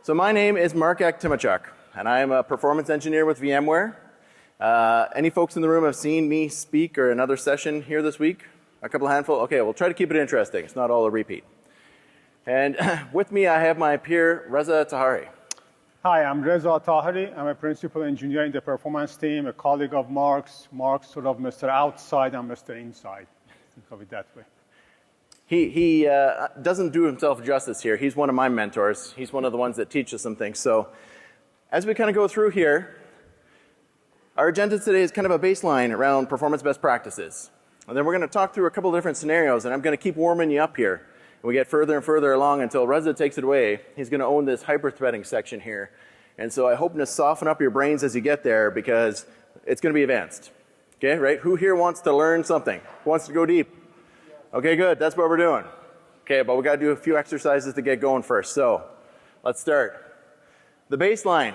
So my name is Mark Aktimachuk, and I am a performance engineer with VMware. Any folks in the room have seen me speak or another session here this week? A couple handful? Okay, we'll try to keep it interesting. It's not all a repeat. And with me I have my peer, Reza Tahari. Hi, I'm Reza Tahari. I'm a principal engineer in the performance team, a colleague of Mark's. Mark's sort of Mr. Outside and Mr. Inside. Think of it that way. He doesn't do himself justice here. He's one of my mentors. He's one of the ones that teaches some things. So as we kind of go through here, our agenda today is kind of a baseline around performance best practices. And then we're going to talk through a couple of different scenarios, and I'm going to keep warming you up here. And we get further and further along until Reza takes it away. He's going to own this hyper-threading section here. And so I hope to soften up your brains as you get there because it's going to be advanced. Okay, right? Who here wants to learn something? Who wants to go deep? Okay, good. That's what we're doing. Okay, but we got to do a few exercises to get going first. So let's start. The baseline.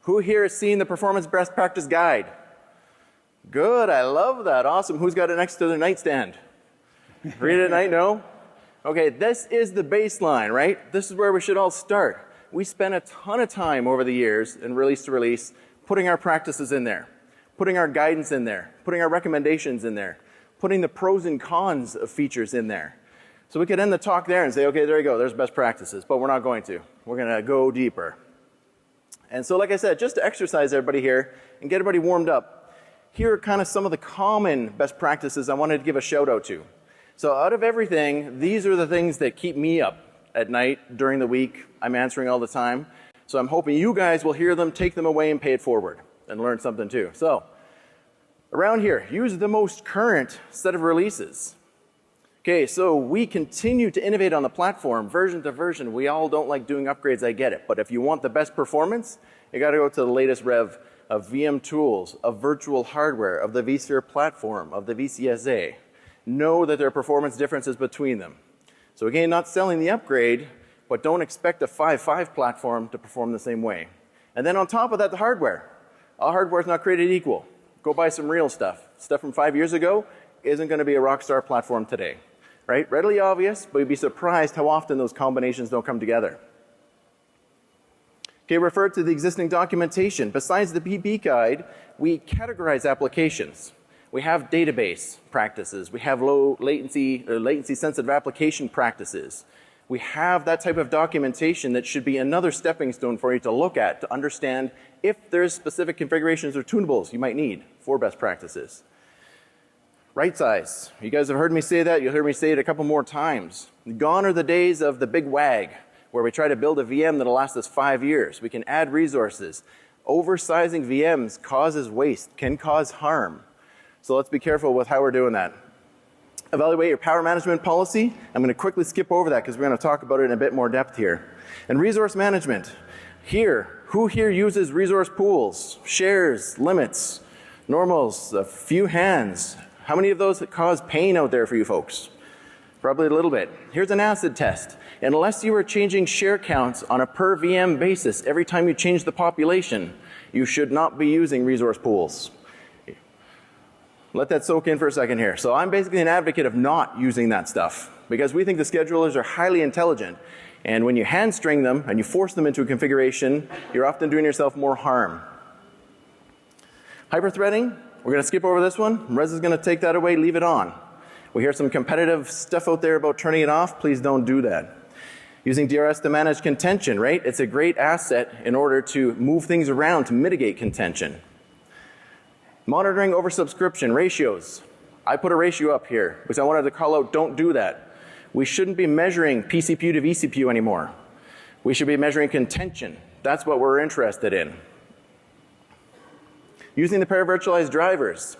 Who here has seen the Performance Best Practice Guide? Good. I love that. Awesome. Who's got it next to their nightstand? Read it at night? No? Okay, this is the baseline, right? This is where we should all start. We spent a ton of time over the years in release to release putting our practices in there, putting our guidance in there, putting our recommendations in there, putting the pros and cons of features in there. So we could end the talk there and say, okay, there you go, there's best practices, but we're not going to. We're going to go deeper. And so like I said, just to exercise everybody here and get everybody warmed up, here are kind of some of the common best practices I wanted to give a shout out to. So out of everything, these are the things that keep me up at night during the week. I'm answering all the time. So I'm hoping you guys will hear them, take them away, and pay it forward and learn something too. So around here, use the most current set of releases. Okay, so we continue to innovate on the platform, version to version. We all don't like doing upgrades, I get it. But if you want the best performance, you got to go to the latest rev of VM tools, of virtual hardware, of the vSphere platform, of the VCSA. Know that there are performance differences between them. So again, not selling the upgrade, but don't expect a 5.5 platform to perform the same way. And then on top of that, the hardware. All hardware is not created equal. Go buy some real stuff. Stuff from 5 years ago isn't going to be a rockstar platform today. Right? Readily obvious, but you'd be surprised how often those combinations don't come together. Okay, refer to the existing documentation. Besides the PP guide, we categorize applications. We have database practices. We have low latency or latency sensitive application practices. We have that type of documentation that should be another stepping stone for you to look at to understand if there's specific configurations or tunables you might need for best practices. Right size. You guys have heard me say that. You'll hear me say it a couple more times. Gone are the days of the big WAG where we try to build a VM that'll last us 5 years. We can add resources. Oversizing VMs causes waste, can cause harm. So let's be careful with how we're doing that. Evaluate your power management policy. I'm going to quickly skip over that because we're going to talk about it in a bit more depth here. And resource management. Here, who here uses resource pools, shares, limits, normals, a few hands? How many of those cause pain out there for you folks? Probably a little bit. Here's an acid test. Unless you are changing share counts on a per VM basis every time you change the population, you should not be using resource pools. Let that soak in for a second here. So I'm basically an advocate of not using that stuff because we think the schedulers are highly intelligent. And when you hand string them and you force them into a configuration, you're often doing yourself more harm. Hyperthreading. We're going to skip over this one. Reza's going to take that away, leave it on. We hear some competitive stuff out there about turning it off. Please don't do that. Using DRS to manage contention, right? It's a great asset in order to move things around to mitigate contention. Monitoring oversubscription ratios. I put a ratio up here because I wanted to call out don't do that. We shouldn't be measuring pCPU to vCPU anymore. We should be measuring contention. That's what we're interested in. Using the paravirtualized drivers.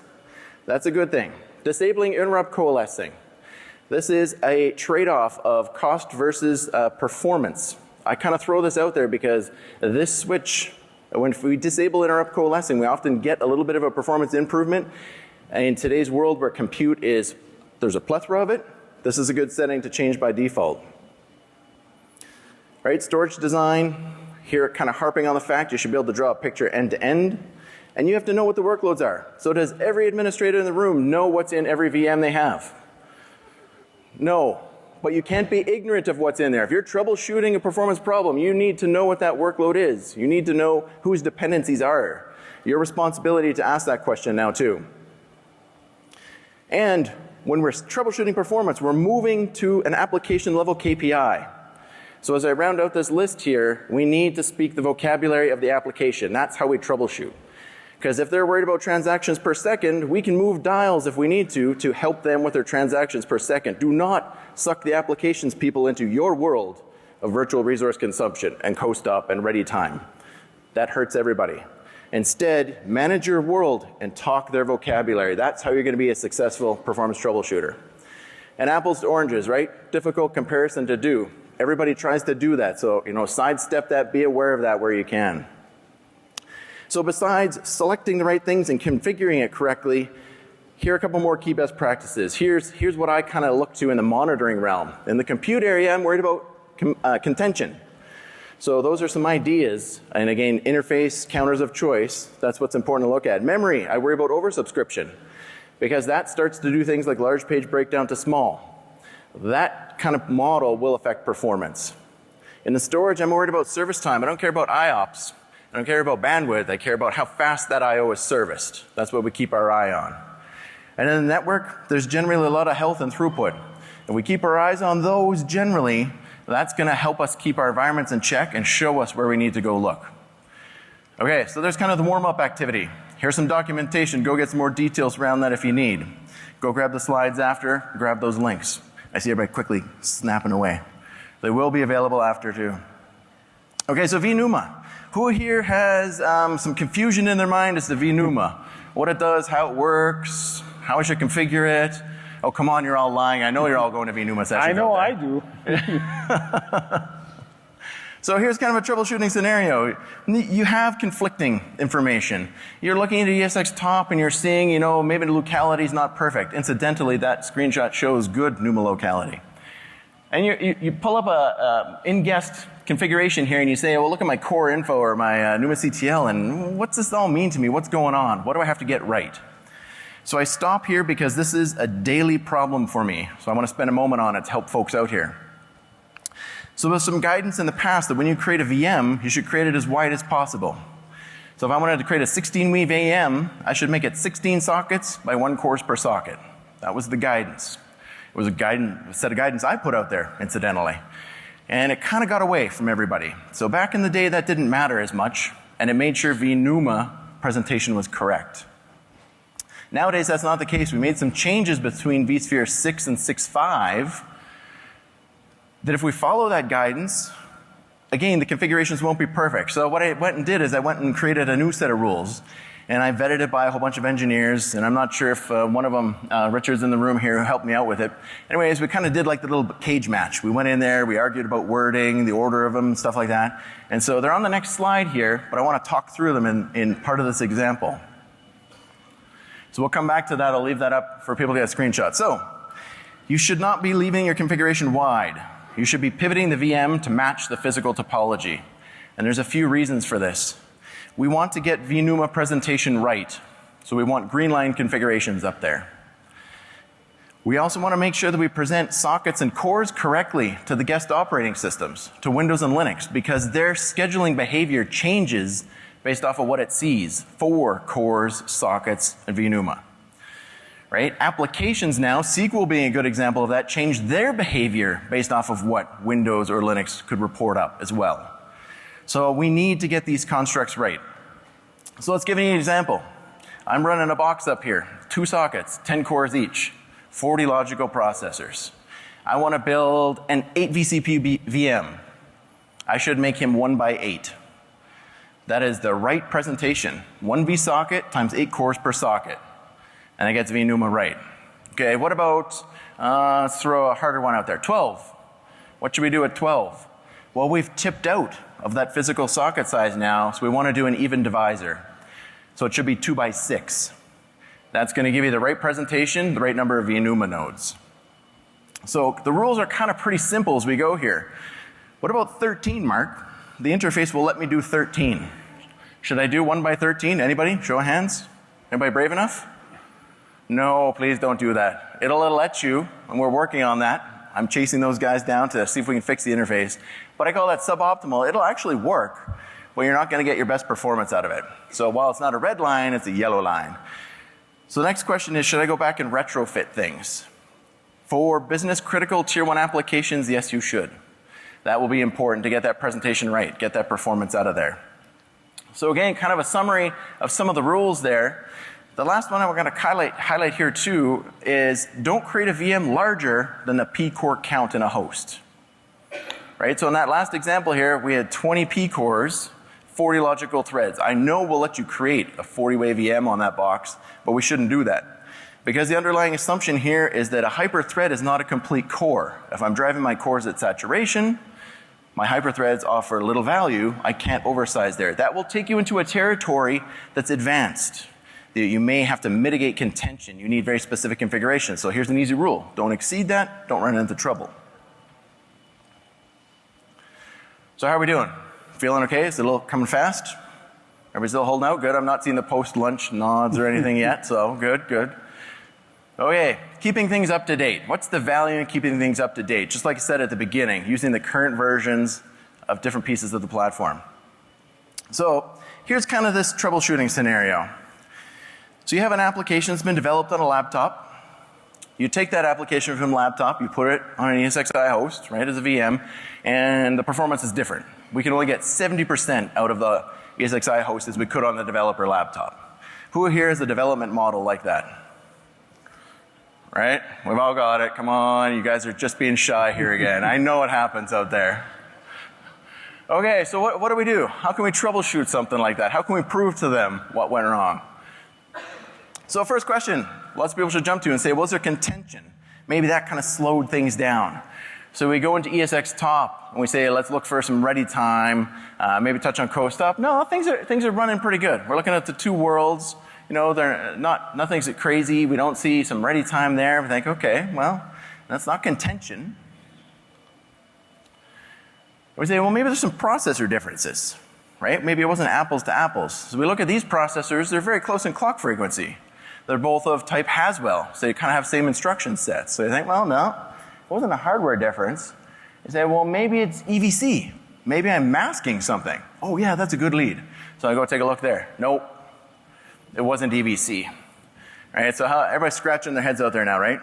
That's a good thing. Disabling interrupt coalescing. This is a trade-off of cost versus performance. I kind of throw this out there because this switch, when we disable interrupt coalescing, we often get a little bit of a performance improvement. And in today's world where compute is, there's a plethora of it, this is a good setting to change by default. Right, storage design, here kind of harping on the fact you should be able to draw a picture end to end. And you have to know what the workloads are. So does every administrator in the room know what's in every VM they have? No. but you can't be ignorant of what's in there. If you're troubleshooting a performance problem, you need to know what that workload is. You need to know whose dependencies are. Your responsibility to ask that question now too. And when we're troubleshooting performance, we're moving to an application level KPI. So as I round out this list here, we need to speak the vocabulary of the application. That's how we troubleshoot. Because if they're worried about transactions per second, we can move dials if we need to help them with their transactions per second. Do not suck the applications people into your world of virtual resource consumption and co-stop and ready time. That hurts everybody. Instead, manage your world and talk their vocabulary. That's how you're going to be a successful performance troubleshooter. And apples to oranges, right? Difficult comparison to do. Everybody tries to do that. So, sidestep that, be aware of that where you can. So besides selecting the right things and configuring it correctly, here are a couple more key best practices. Here's what I kind of look to in the monitoring realm. In the compute area, I'm worried about contention. So those are some ideas. And again, interface, counters of choice, that's what's important to look at. Memory, I worry about oversubscription, because that starts to do things like large page breakdown to small. That kind of model will affect performance. In the storage, I'm worried about service time. I don't care about IOPS. I don't care about bandwidth. I care about how fast that I/O is serviced. That's what we keep our eye on. And in the network, there's generally a lot of health and throughput. If we keep our eyes on those generally, that's going to help us keep our environments in check and show us where we need to go look. Okay, so there's kind of the warm-up activity. Here's some documentation. Go get some more details around that if you need. Go grab the slides after, grab those links. I see everybody quickly snapping away. They will be available after too. Okay, so vNUMA. Who here has some confusion in their mind as to vNUMA? What it does, how it works, how I should configure it? Oh, come on, you're all lying. I know you're all going to vNUMA sessions. I know I do. So here's kind of a troubleshooting scenario. You have conflicting information. You're looking at the ESX top and you're seeing, maybe the locality is not perfect. Incidentally, that screenshot shows good NUMA locality. And you pull up a in-guest configuration here and you say, well, look at my core info or my NUMA CTL and what's this all mean to me? What's going on? What do I have to get right? So I stop here because this is a daily problem for me. So I want to spend a moment on it to help folks out here. So there's some guidance in the past that when you create a VM, you should create it as wide as possible. So if I wanted to create a 16-weave AM, I should make it 16 sockets by 1 cores per socket. That was the guidance. It was a set of guidance I put out there, incidentally. And it kind of got away from everybody. So back in the day, that didn't matter as much, and it made sure vNUMA presentation was correct. Nowadays, that's not the case. We made some changes between vSphere 6 and 6.5 that if we follow that guidance, again, the configurations won't be perfect. So what I went and did is I went and created a new set of rules. And I vetted it by a whole bunch of engineers, and I'm not sure if one of them, Richard's in the room here, who helped me out with it. Anyways, we kind of did like the little cage match. We went in there, we argued about wording, the order of them, stuff like that. And so they're on the next slide here, but I want to talk through them in part of this example. So we'll come back to that. I'll leave that up for people to get a screenshot. So you should not be leaving your configuration wide. You should be pivoting the VM to match the physical topology. And there's a few reasons for this. We want to get vNUMA presentation right. So we want green line configurations up there. We also want to make sure that we present sockets and cores correctly to the guest operating systems, to Windows and Linux, because their scheduling behavior changes based off of what it sees for cores, sockets, and vNUMA. Right? Applications now, SQL being a good example of that, change their behavior based off of what Windows or Linux could report up as well. So we need to get these constructs right. So let's give you an example. I'm running a box up here, 2 sockets, 10 cores each, 40 logical processors. I want to build an 8 vCPU VM. I should make him 1 by 8. That is the right presentation. 1 vSocket times 8 cores per socket. And that gets vNUMA right. Okay, what about, let's throw a harder one out there, 12. What should we do at 12? Well, we've tipped out of that physical socket size now, so we want to do an even divisor. So it should be 2 by 6. That's going to give you the right presentation, the right number of vNUMA nodes. So the rules are kind of pretty simple as we go here. What about 13, Mark? The interface will let me do 13. Should I do 1 by 13? Anybody? Show of hands. Anybody brave enough? No, please don't do that. It'll let you, and we're working on that. I'm chasing those guys down to see if we can fix the interface. But I call that suboptimal. It'll actually work, but you're not going to get your best performance out of it. So while it's not a red line, it's a yellow line. So the next question is, should I go back and retrofit things? For business critical tier 1 applications, yes, you should. That will be important to get that presentation right, get that performance out of there. So again, kind of a summary of some of the rules there. The last one I'm going to highlight here too is don't create a VM larger than the P core count in a host. Right? So in that last example here, we had 20 P cores, 40 logical threads. I know we'll let you create a 40-way VM on that box, but we shouldn't do that. Because the underlying assumption here is that a hyperthread is not a complete core. If I'm driving my cores at saturation, my hyperthreads offer little value. I can't oversize there. That will take you into a territory that's advanced. You may have to mitigate contention. You need very specific configuration. So here's an easy rule. Don't exceed that. Don't run into trouble. So how are we doing? Feeling okay? Is it a little coming fast? Everybody still holding out? Good. I'm not seeing the post-lunch nods or anything yet. So good, good. Okay, keeping things up to date. What's the value in keeping things up to date? Just like I said at the beginning, using the current versions of different pieces of the platform. So here's kind of this troubleshooting scenario. So you have an application that's been developed on a laptop. You take that application from the laptop, you put it on an ESXi host, right, as a VM, and the performance is different. We can only get 70% out of the ESXi host as we could on the developer laptop. Who here has a development model like that? Right? We've all got it. Come on, you guys are just being shy here again. I know what happens out there. Okay, so what do we do? How can we troubleshoot something like that? How can we prove to them what went wrong? So first question, lots of people should jump to and say, well, is there contention? Maybe that kind of slowed things down. So we go into ESX top and we say, let's look for some ready time, maybe touch on co-stop. No, things are running pretty good. We're looking at the two worlds. You know, they're nothing's crazy. We don't see some ready time there. We think, okay, well, that's not contention. We say, well, maybe there's some processor differences, right? Maybe it wasn't apples to apples. So we look at these processors, they're very close in clock frequency. They're both of type Haswell, so you kind of have same instruction sets. So you think, well, no, it wasn't a hardware difference. You say, well, maybe it's EVC. Maybe I'm masking something. Oh, yeah, that's a good lead. So I go take a look there. Nope. It wasn't EVC. Right? So everybody's scratching their heads out there now, right?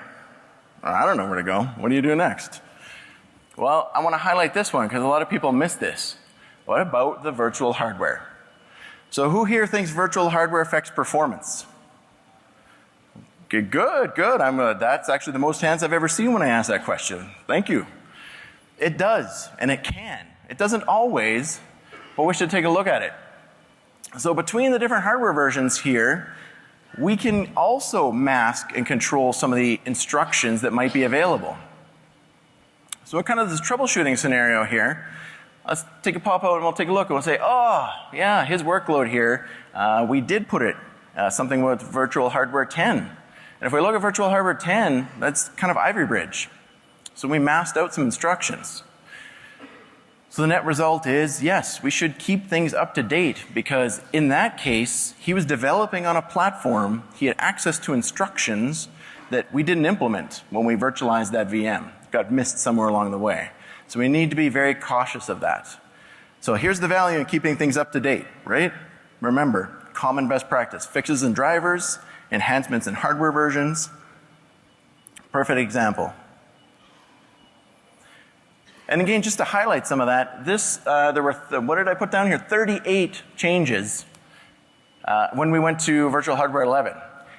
I don't know where to go. What do you do next? Well, I want to highlight this one because a lot of people miss this. What about the virtual hardware? So who here thinks virtual hardware affects performance? Okay, good, good. That's actually the most hands I've ever seen when I ask that question. Thank you. It does, and it can. It doesn't always, but we should take a look at it. So between the different hardware versions here, we can also mask and control some of the instructions that might be available. So what kind of this troubleshooting scenario here, let's take a pop out and we'll take a look and we'll say, oh, yeah, his workload here, we did put it, something with virtual hardware 10. And if we look at virtual hardware 10, that's kind of Ivy Bridge. So we masked out some instructions. So the net result is, yes, we should keep things up to date because in that case, he was developing on a platform, he had access to instructions that we didn't implement when we virtualized that VM. It got missed somewhere along the way. So we need to be very cautious of that. So here's the value in keeping things up to date, right? Remember, common best practice, fixes in drivers, enhancements in hardware versions. Perfect example. And again, just to highlight some of that, there were, what did I put down here? 38 changes when we went to Virtual Hardware 11.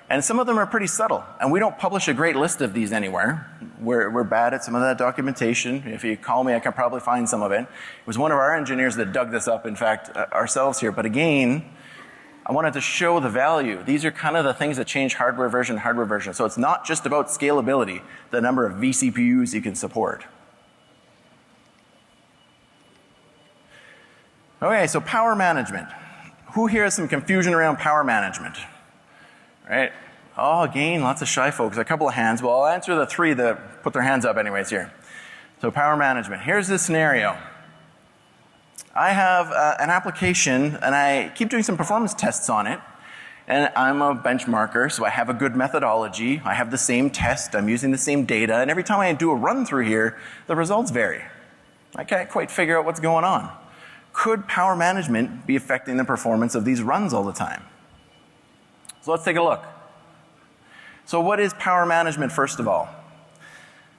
And some of them are pretty subtle. And we don't publish a great list of these anywhere. We're bad at some of that documentation. If you call me, I can probably find some of it. It was one of our engineers that dug this up, in fact, ourselves here. But again, I wanted to show the value. These are kind of the things that change hardware version. So it's not just about scalability, the number of vCPUs you can support. Okay, so power management. Who here has some confusion around power management? Right? Oh, again, lots of shy folks. A couple of hands. Well, I'll answer the three that put their hands up anyways here. So power management. Here's this scenario. I have an application, and I keep doing some performance tests on it. And I'm a benchmarker, so I have a good methodology. I have the same test. I'm using the same data. And every time I do a run through here, the results vary. I can't quite figure out what's going on. Could power management be affecting the performance of these runs all the time? So let's take a look. So what is power management, first of all?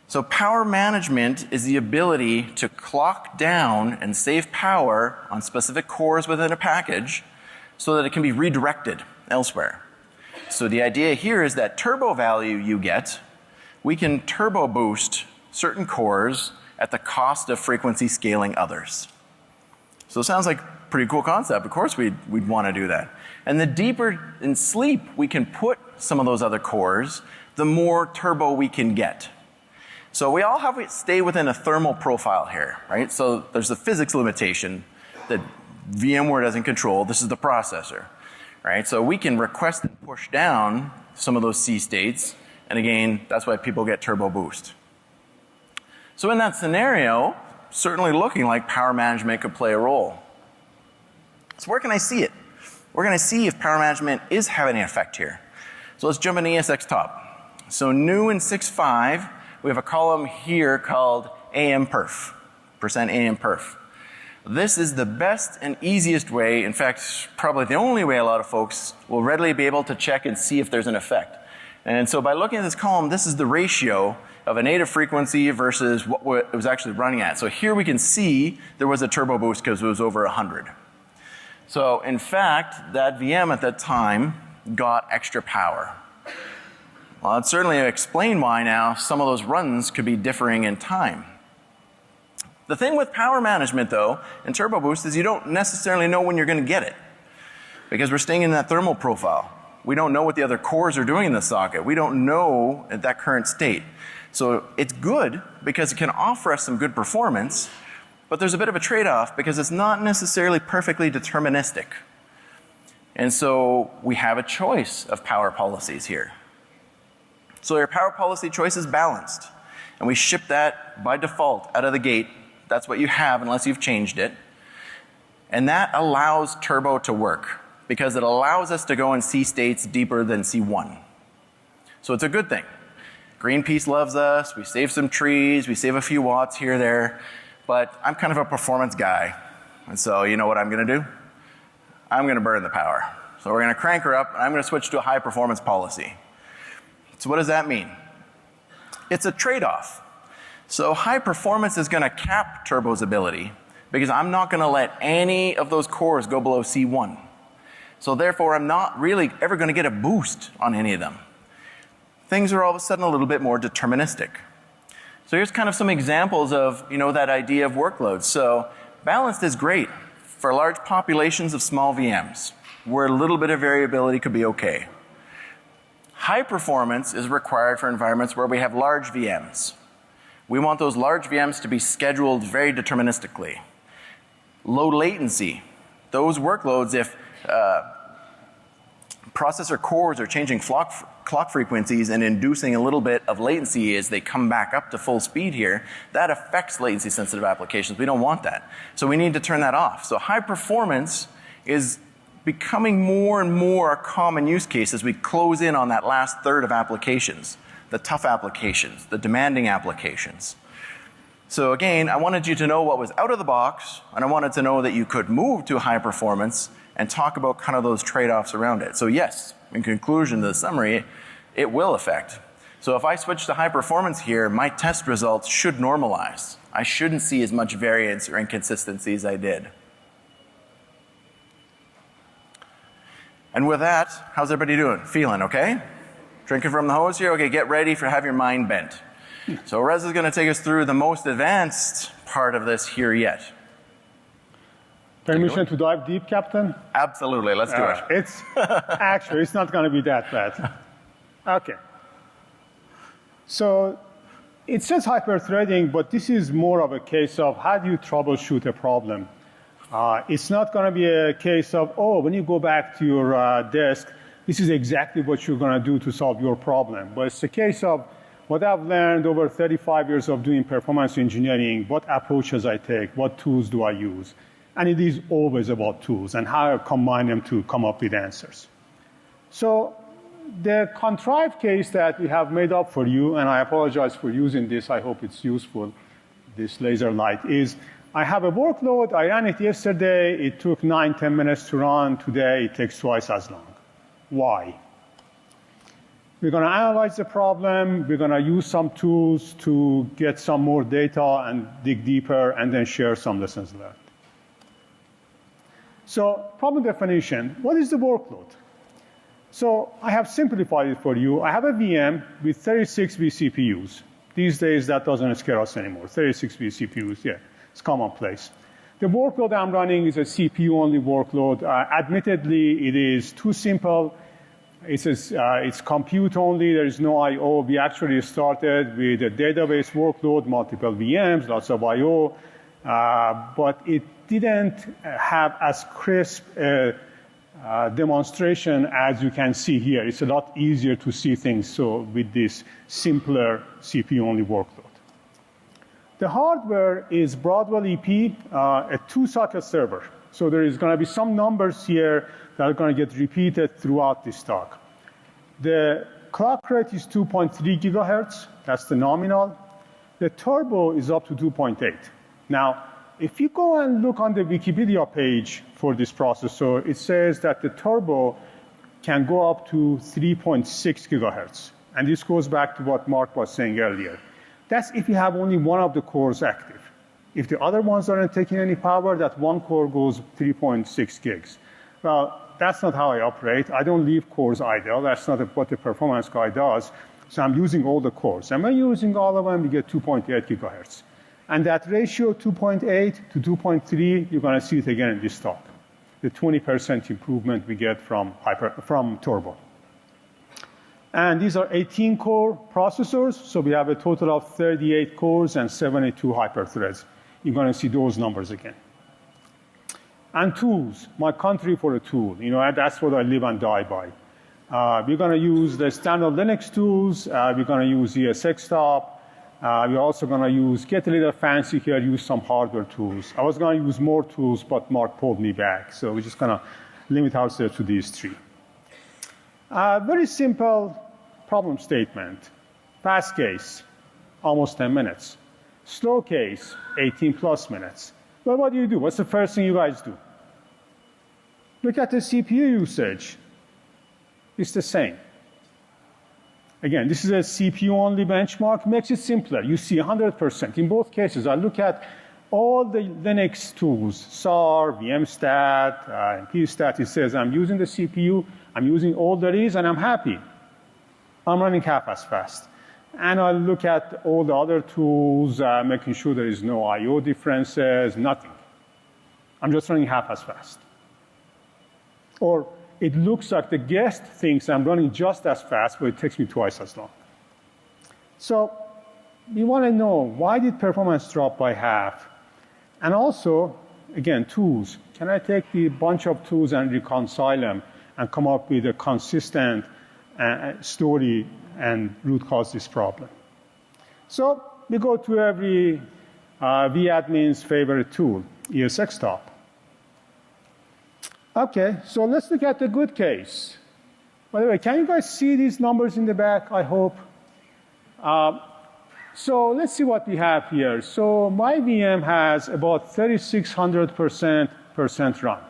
So power management is the ability to clock down and save power on specific cores within a package so that it can be redirected elsewhere. So the idea here is that turbo value you get, we can turbo boost certain cores at the cost of frequency scaling others. So it sounds like a pretty cool concept. Of course we'd want to do that. And the deeper in sleep we can put some of those other cores, the more turbo we can get. So we all have to stay within a thermal profile here, right? So there's a physics limitation that VMware doesn't control. This is the processor, right? So we can request and push down some of those C states. And again, that's why people get turbo boost. So in that scenario, certainly looking like power management could play a role. So where can I see it? We're going to see if power management is having an effect here. So let's jump into ESX top. So new in 6.5, we have a column here called AM perf, percent AM perf. This is the best and easiest way, in fact, probably the only way a lot of folks will readily be able to check and see if there's an effect. And so by looking at this column, this is the ratio of a native frequency versus what it was actually running at. So here we can see there was a turbo boost because it was over 100. So in fact, that VM at that time got extra power. Well, it certainly explains why now some of those runs could be differing in time. The thing with power management though, and turbo boost, is you don't necessarily know when you're going to get it. Because we're staying in that thermal profile. We don't know what the other cores are doing in the socket. We don't know at that current state. So it's good because it can offer us some good performance, but there's a bit of a trade-off because it's not necessarily perfectly deterministic. And so we have a choice of power policies here. So your power policy choice is balanced. And we ship that by default out of the gate. That's what you have unless you've changed it. And that allows turbo to work because it allows us to go in C states deeper than C1. So it's a good thing. Greenpeace loves us. We save some trees. We save a few watts here, there. But I'm kind of a performance guy. And so you know what I'm going to do? I'm going to burn the power. So we're going to crank her up and I'm going to switch to a high performance policy. So what does that mean? It's a trade-off. So high performance is going to cap turbo's ability because I'm not going to let any of those cores go below C1. So therefore I'm not really ever going to get a boost on any of them. Things are all of a sudden a little bit more deterministic. So here's kind of some examples of, that idea of workloads. So balanced is great for large populations of small VMs where a little bit of variability could be okay. High performance is required for environments where we have large VMs. We want those large VMs to be scheduled very deterministically. Low latency. Those workloads, if processor cores are changing clock frequencies and inducing a little bit of latency as they come back up to full speed here, that affects latency sensitive applications. We don't want that. So we need to turn that off. So high performance is becoming more and more a common use case as we close in on that last third of applications, the tough applications, the demanding applications. So again, I wanted you to know what was out of the box, and I wanted to know that you could move to high performance and talk about kind of those trade-offs around it. So yes, in conclusion to the summary, it will affect. So if I switch to high performance here, my test results should normalize. I shouldn't see as much variance or inconsistency as I did. And with that, how's everybody doing? Feeling okay? Drinking from the hose here? Okay, get ready for have your mind bent. So Reza is going to take us through the most advanced part of this here yet. Permission to dive deep, Captain? Absolutely, let's do it. It's actually, it's not going to be that bad. Okay. So it says hyperthreading, but this is more of a case of how do you troubleshoot a problem. It's not going to be a case of, oh, when you go back to your desk, this is exactly what you're going to do to solve your problem. But it's a case of what I've learned over 35 years of doing performance engineering, what approaches I take, what tools do I use. And it is always about tools and how I combine them to come up with answers. So the contrived case that we have made up for you, and I apologize for using this, I hope it's useful, this laser light, is I have a workload, I ran it yesterday, it took 9-10 minutes to run, today it takes twice as long. Why? We're going to analyze the problem, we're going to use some tools to get some more data and dig deeper, and then share some lessons learned. So problem definition, what is the workload? So I have simplified it for you. I have a VM with 36 vCPUs. These days, that doesn't scare us anymore. 36 vCPUs, yeah, it's commonplace. The workload I'm running is a CPU-only workload. Admittedly, it is too simple. It's compute-only. There is no I/O. We actually started with a database workload, multiple VMs, lots of I/O, but it didn't have as crisp demonstration as you can see here. It's a lot easier to see things so with this simpler CPU-only workload. The hardware is Broadwell EP, a 2-socket server. So there is going to be some numbers here that are going to get repeated throughout this talk. The clock rate is 2.3 gigahertz. That's the nominal. The turbo is up to 2.8. Now, if you go and look on the Wikipedia page for this processor, it says that the turbo can go up to 3.6 gigahertz. And this goes back to what Mark was saying earlier. That's if you have only one of the cores active. If the other ones aren't taking any power, that one core goes 3.6 gigs. Well, that's not how I operate. I don't leave cores idle. That's not what the performance guy does. So I'm using all the cores. And when you're using all of them, you get 2.8 gigahertz. And that ratio, 2.8 to 2.3, you're going to see it again in this talk. The 20% improvement we get from turbo. And these are 18-core processors, so we have a total of 38 cores and 72 hyperthreads. You're going to see those numbers again. And tools, my country for a tool. You know, that's what I live and die by. We're going to use the standard Linux tools. We're going to use ESXtop. We're also going to get a little fancy here, use some hardware tools. I was going to use more tools, but Mark pulled me back. So we're just going to limit ourselves to these 3. Very simple problem statement. Fast case, almost 10 minutes. Slow case, 18 plus minutes. Well, what do? What's the first thing you guys do? Look at the CPU usage. It's the same. Again, this is a CPU-only benchmark. Makes it simpler. You see 100%. In both cases, I look at all the Linux tools, SAR, VMstat, MPstat. It says I'm using the CPU, I'm using all there is, and I'm happy. I'm running half as fast. And I look at all the other tools, making sure there is no I/O differences, nothing. I'm just running half as fast. Or it looks like the guest thinks I'm running just as fast, but it takes me twice as long. So we want to know, why did performance drop by half? And also, again, tools. Can I take the bunch of tools and reconcile them and come up with a consistent story and root cause this problem? So we go to every vAdmin's favorite tool, ESXtop. Okay, so let's look at the good case. By the way, can you guys see these numbers in the back, I hope? So let's see what we have here. So my VM has about 3,600% run.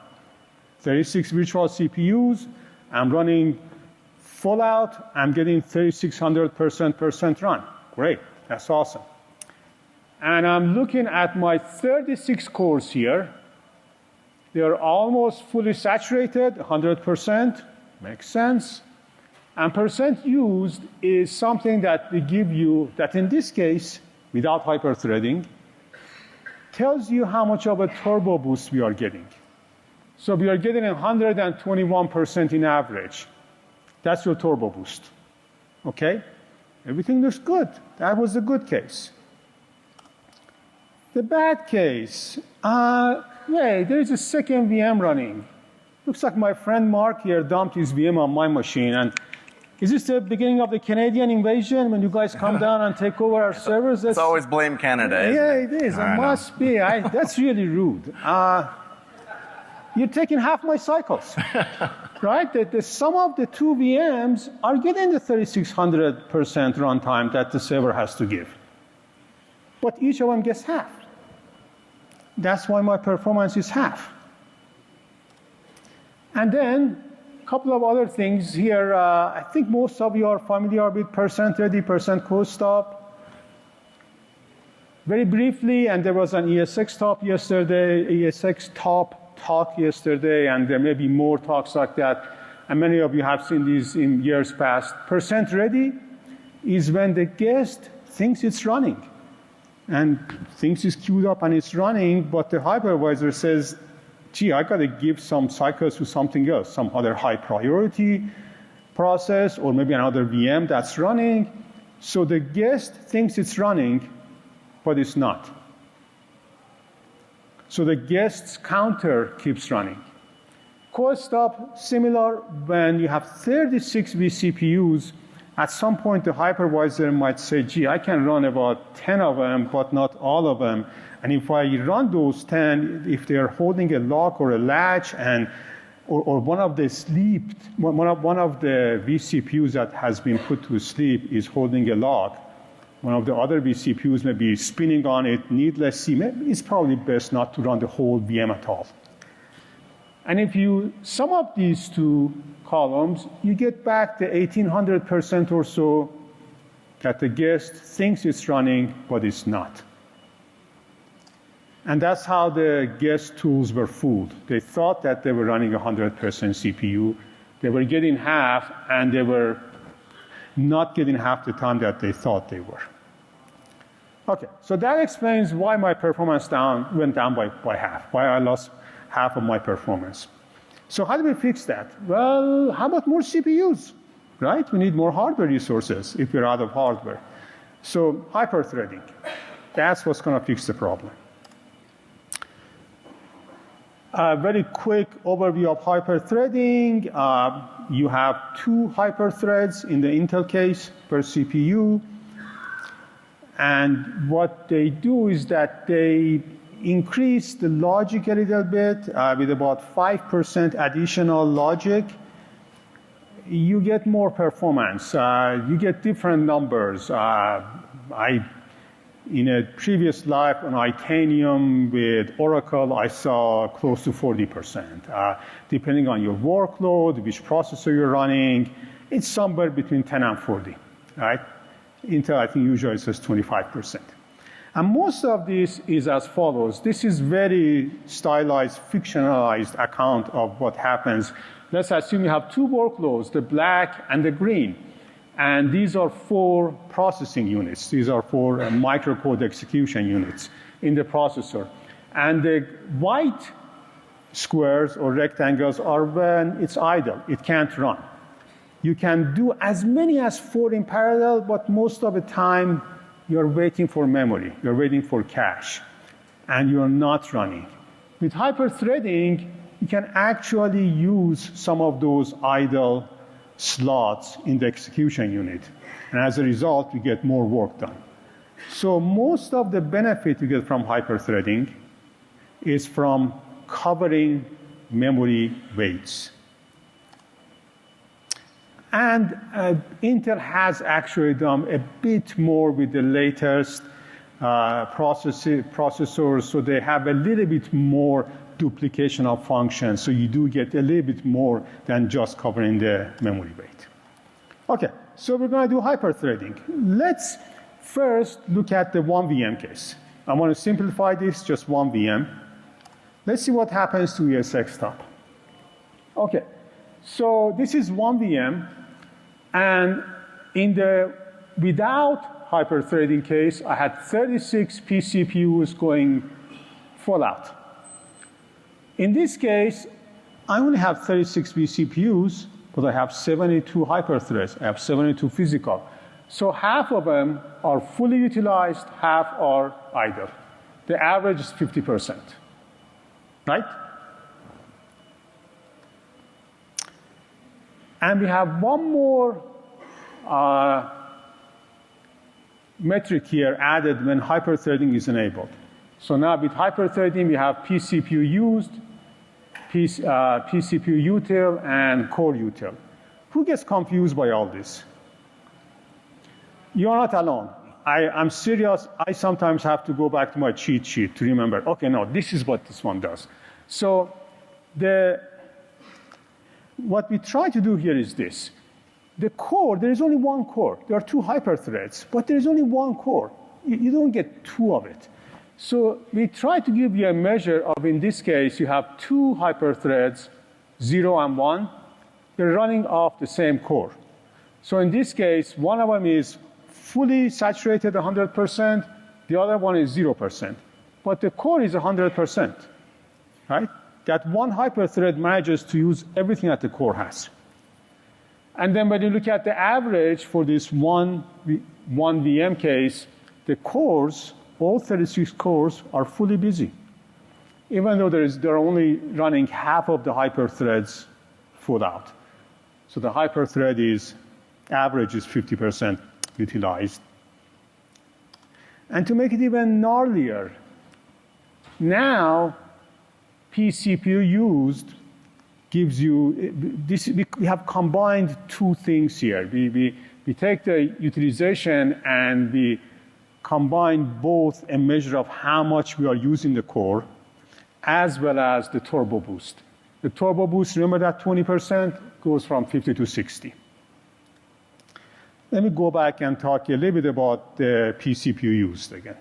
36 virtual CPUs. I'm running full out. I'm getting 3,600% run. Great, that's awesome. And I'm looking at my 36 cores here. They're almost fully saturated, 100%. Makes sense. And percent used is something that we give you, that in this case, without hyperthreading, tells you how much of a turbo boost we are getting. So we are getting 121% in average. That's your turbo boost. Okay? Everything looks good. That was the good case. The bad case, wait, there is a second VM running. Looks like my friend Mark here dumped his VM on my machine. And is this the beginning of the Canadian invasion when you guys come down and take over our servers? It's always blame Canada. Yeah, it is. It must be. That's really rude. You're taking half my cycles. right? That the sum of the two VMs are getting the 3600% runtime that the server has to give. But each of them gets half. That's why my performance is half. And then a couple of other things here. I think most of you are familiar with %ready, %code stop. Very briefly, and there was an ESX talk talk yesterday, and there may be more talks like that, and many of you have seen these in years past. %ready is when the guest thinks it's running, and thinks it's queued up and it's running, but the hypervisor says, gee, I got to give some cycles to something else, some other high priority process, or maybe another VM that's running. So the guest thinks it's running, but it's not. So the guest's counter keeps running. Cold stop, similar. When you have 36 vCPUs, at some point the hypervisor might say, gee, I can run about 10 of them, but not all of them. And if I run those 10, if they're holding a lock or a latch, and or one of the vCPUs that has been put to sleep is holding a lock, one of the other vCPUs may be spinning on it needlessly, it's probably best not to run the whole VM at all. And if you sum up these two columns, you get back the 1800% or so that the guest thinks it's running, but it's not. And that's how the guest tools were fooled. They thought that they were running 100% CPU. They were getting half, and they were not getting half the time that they thought they were. Okay, so that explains why my performance went down by half, why I lost half of my performance. So how do we fix that? Well, how about more CPUs, right? We need more hardware resources if we're out of hardware. So hyper-threading, that's what's going to fix the problem. A very quick overview of hyper-threading. You have 2 hyper-threads in the Intel case per CPU. And what they do is that they increase the logic a little bit with about 5% additional logic. You get more performance. You get different numbers. In a previous life on Itanium with Oracle, I saw close to 40%. Depending on your workload, which processor you're running, it's somewhere between 10 and 40, right? Intel, I think, usually says 25%. And most of this is as follows. This is very stylized, fictionalized account of what happens. Let's assume you have 2 workloads, the black and the green. And these are 4 processing units. These are 4 microcode execution units in the processor. And the white squares or rectangles are when it's idle. It can't run. You can do as many as 4 in parallel, but most of the time you're waiting for memory. You're waiting for cache. And you're not running. With hyper-threading, you can actually use some of those idle slots in the execution unit. And as a result, you get more work done. So most of the benefit you get from hyper-threading is from covering memory weights. And Intel has actually done a bit more with the latest processors, so they have a little bit more duplication of functions, so you do get a little bit more than just covering the memory weight. Okay, so we're going to do hyper-threading. Let's first look at the 1 VM case. I want to simplify this, just 1 VM. Let's see what happens to ESX top. Okay, so this is 1 VM, and in the without hyper-threading case, I had 36 pCPUs going full out. In this case, I only have 36 vCPUs, but I have 72 hyperthreads. I have 72 physical. So half of them are fully utilized, half are idle. The average is 50%, right? And we have one more metric here added when hyperthreading is enabled. So now with hyperthreading, we have pCPU used, pCPU util and core util. Who gets confused by all this? You're not alone. I'm serious. I sometimes have to go back to my cheat sheet to remember, okay, no, this is what this one does. So what we try to do here is this. The core, there is only one core. There are two hyperthreads, but there is only one core. You don't get two of it. So we try to give you a measure of, in this case, you have two hyperthreads, 0 and 1. They're running off the same core. So in this case, one of them is fully saturated 100%, the other one is 0%. But the core is 100%, right? That one hyperthread manages to use everything that the core has. And then when you look at the average for this one VM case, the cores, all 36 cores, are fully busy, even though they're only running half of the hyperthreads full out. So the hyperthread average is 50% utilized. And to make it even gnarlier, now pCPU used gives you this. We have combined two things here. We take the utilization and we combine both a measure of how much we are using the core as well as the turbo boost. The turbo boost, remember that 20% goes from 50 to 60. Let me go back and talk a little bit about the pCPU used again.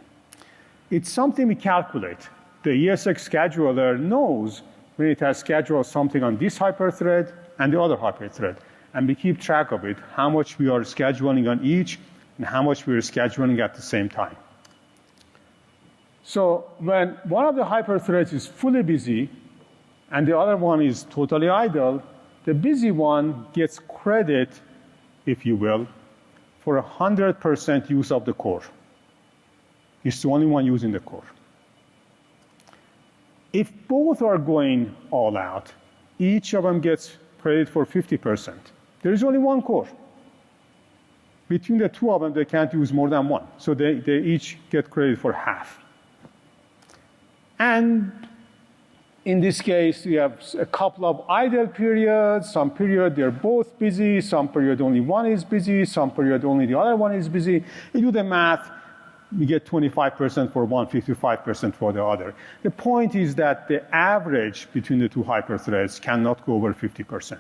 It's something we calculate. The ESX scheduler knows when it has scheduled something on this hyperthread and the other hyperthread. And we keep track of it, how much we are scheduling on each and how much we are scheduling at the same time. So when one of the hyperthreads is fully busy and the other one is totally idle, the busy one gets credit, if you will, for 100% use of the core. It's the only one using the core. If both are going all out, each of them gets credit for 50%. There is only one core. Between the two of them, they can't use more than one. So they each get credit for half. And in this case, we have a couple of idle periods. Some period they're both busy. Some period only one is busy. Some period only the other one is busy. You do the math. We get 25% for one, 55% for the other. The point is that the average between the two hyperthreads cannot go over 50%,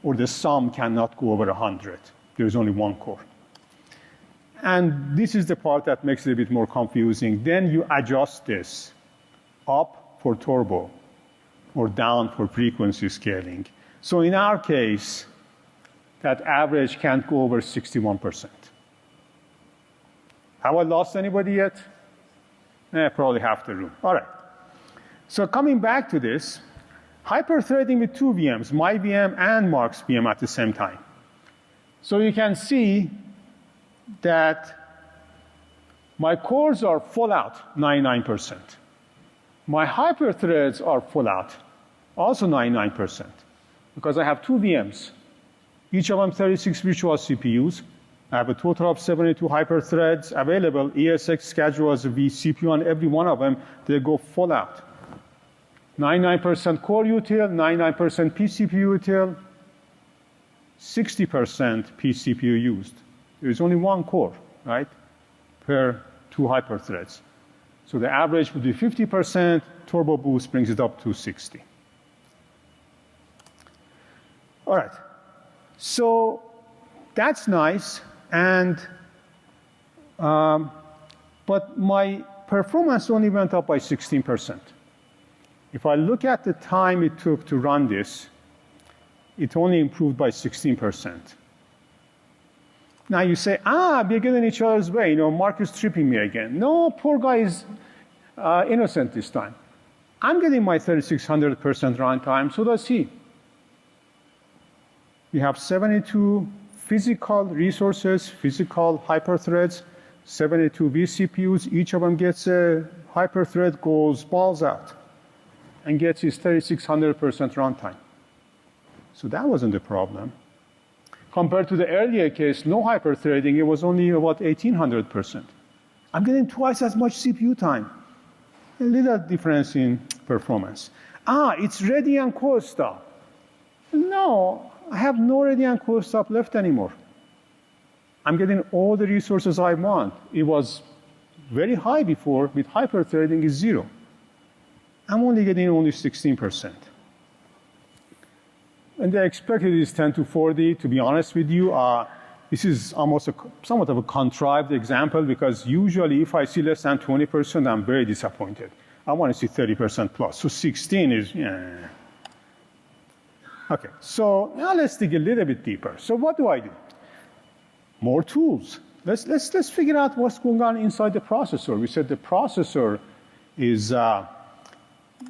or the sum cannot go over 100. There's only one core. And this is the part that makes it a bit more confusing. Then you adjust this up for turbo or down for frequency scaling. So in our case, that average can't go over 61%. Have I lost anybody yet? Probably half the room. All right. So coming back to this, hyperthreading with two VMs, my VM and Mark's VM at the same time. So you can see that my cores are full out, 99%. My hyperthreads are full out, also 99%, because I have two VMs, each of them 36 virtual CPUs. I have a total of 72 hyperthreads available. ESX schedules vCPU on every one of them. They go full out. 99% core util, 99% pCPU util, 60% pCPU used. There is only one core, right, per two hyperthreads. So the average would be 50%. Turbo boost brings it up to 60. All right. So that's nice. And but my performance only went up by 16%. If I look at the time it took to run this, it only improved by 16%. Now you say, we're getting each other's way. You know, Mark is tripping me again. No, poor guy is innocent this time. I'm getting my 3600% runtime, so does he. We have 72 physical resources, physical hyperthreads, 72 vCPUs. Each of them gets a hyperthread, goes balls out, and gets his 3600% runtime. So that wasn't the problem. Compared to the earlier case, no hyperthreading, it was only about 1800%. I'm getting twice as much CPU time. A little difference in performance. It's ready and cold stop. No, I have no ready and cold stop left anymore. I'm getting all the resources I want. It was very high before. With hyper-threading, is 0. I'm only getting only 16%. And the expected is 10 to 40. To be honest with you, this is almost somewhat of a contrived example, because usually if I see less than 20%, I'm very disappointed. I want to see 30% plus. So 16 is, yeah. Okay, so now let's dig a little bit deeper. So what do I do? More tools. Let's figure out what's going on inside the processor. We said the processor is,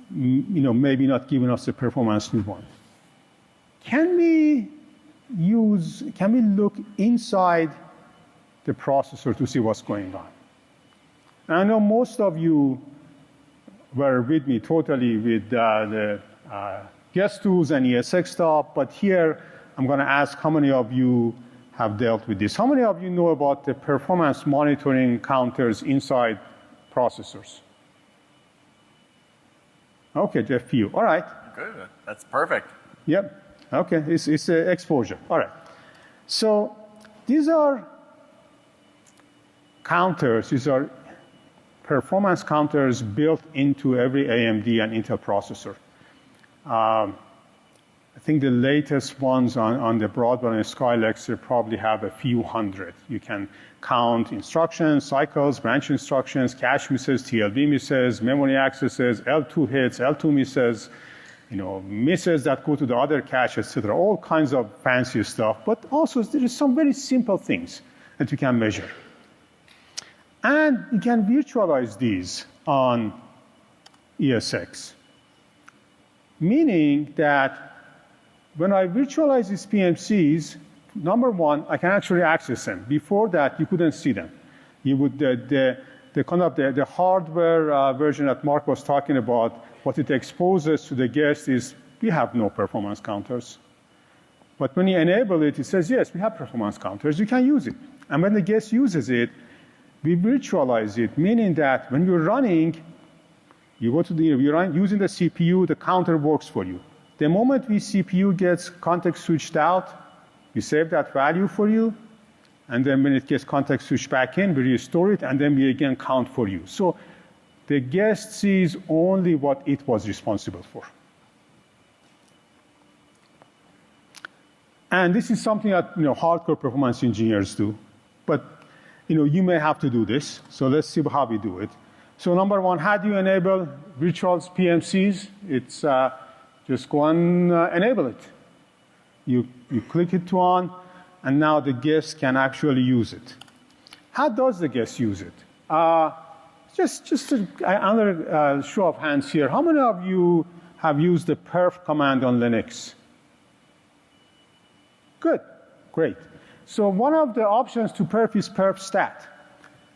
maybe not giving us the performance we want. Can we look inside the processor to see what's going on? And I know most of you were with me totally with the guest tools and ESX stuff, but here I'm going to ask how many of you have dealt with this. How many of you know about the performance monitoring counters inside processors? Okay, just a few. All right. Good. That's perfect. Yep. Okay, it's exposure. All right. So these are counters. These are performance counters built into every AMD and Intel processor. I think the latest ones on the Broadwell and Skylux, they probably have a few hundred. You can count instructions, cycles, branch instructions, cache misses, TLB misses, memory accesses, L2 hits, L2 misses, misses that go to the other cache, etc. All kinds of fancy stuff. But also there is some very simple things that you can measure. And you can virtualize these on ESX. Meaning that when I virtualize these PMCs, number one, I can actually access them. Before that, you couldn't see them. You would the hardware version that Mark was talking about, what it exposes to the guest is we have no performance counters. But when you enable it, it says, yes, we have performance counters. You can use it. And when the guest uses it, we virtualize it, meaning that when you're running, you go to you're using the CPU, the counter works for you. The moment the CPU gets context switched out, we save that value for you, and then when it gets context switched back in, we restore it, and then we again count for you. So the guest sees only what it was responsible for. And this is something that hardcore performance engineers do, but you may have to do this. So let's see how we do it. So number one, how do you enable virtual PMCs? It's just go and enable it. You click it to on, and now the guest can actually use it. How does the guest use it? Just another show of hands here. How many of you have used the perf command on Linux? Good, great. So one of the options to perf is perf stat,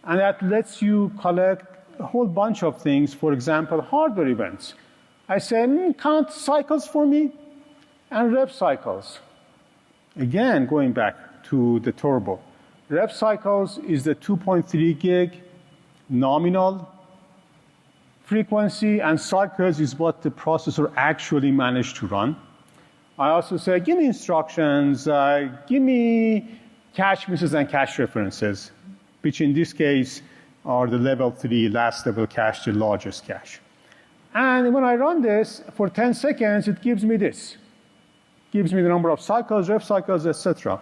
and that lets you collect a whole bunch of things. For example, hardware events. I say, count cycles for me and rev cycles. Again, going back to the turbo. Rev cycles is the 2.3 gig nominal frequency, and cycles is what the processor actually managed to run. I also say, give me instructions, give me cache misses and cache references, which in this case are the level 3 last level cache, the largest cache. And when I run this for 10 seconds, it gives me this. It gives me the number of cycles, rev cycles, etc.